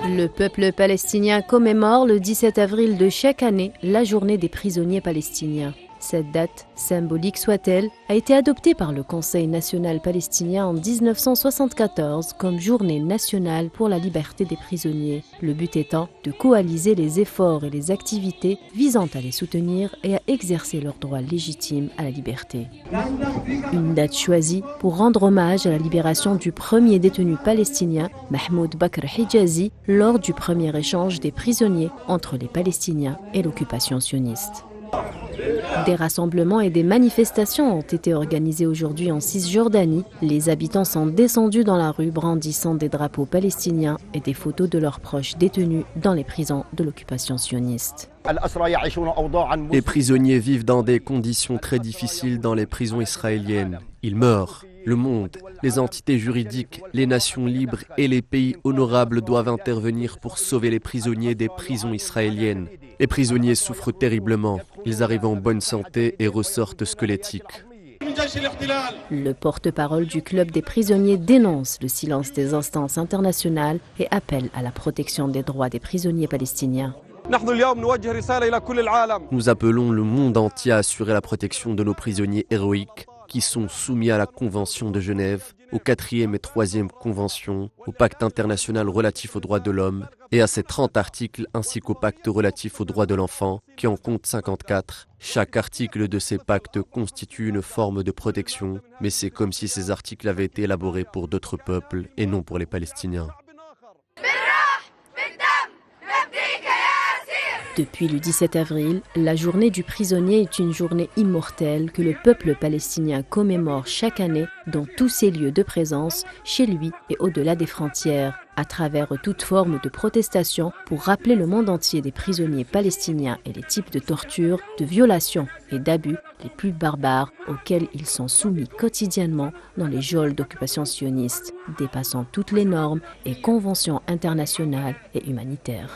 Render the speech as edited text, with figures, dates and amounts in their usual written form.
Le peuple palestinien commémore le 17 avril de chaque année la journée des prisonniers palestiniens. Cette date, symbolique soit-elle, a été adoptée par le Conseil national palestinien en 1974 comme journée nationale pour la liberté des prisonniers, le but étant de coaliser les efforts et les activités visant à les soutenir et à exercer leur droit légitime à la liberté. Une date choisie pour rendre hommage à la libération du premier détenu palestinien, Mahmoud Bakr Hijazi, lors du premier échange des prisonniers entre les Palestiniens et l'occupation sioniste. Des rassemblements et des manifestations ont été organisés aujourd'hui en Cisjordanie. Les habitants sont descendus dans la rue brandissant des drapeaux palestiniens et des photos de leurs proches détenus dans les prisons de l'occupation sioniste. Les prisonniers vivent dans des conditions très difficiles dans les prisons israéliennes. Ils meurent. Le monde, les entités juridiques, les nations libres et les pays honorables doivent intervenir pour sauver les prisonniers des prisons israéliennes. Les prisonniers souffrent terriblement. Ils arrivent en bonne santé et ressortent squelettiques. Le porte-parole du club des prisonniers dénonce le silence des instances internationales et appelle à la protection des droits des prisonniers palestiniens. Nous appelons le monde entier à assurer la protection de nos prisonniers héroïques qui sont soumis à la Convention de Genève, aux 4e et 3e conventions, au pacte international relatif aux droits de l'homme et à ses 30 articles ainsi qu'au pacte relatif aux droits de l'enfant qui en compte 54. Chaque article de ces pactes constitue une forme de protection, mais c'est comme si ces articles avaient été élaborés pour d'autres peuples et non pour les Palestiniens. Depuis le 17 avril, la journée du prisonnier est une journée immortelle que le peuple palestinien commémore chaque année dans tous ses lieux de présence, chez lui et au-delà des frontières, à travers toute forme de protestation pour rappeler le monde entier des prisonniers palestiniens et les types de tortures, de violations et d'abus les plus barbares auxquels ils sont soumis quotidiennement dans les geôles d'occupation sioniste, dépassant toutes les normes et conventions internationales et humanitaires.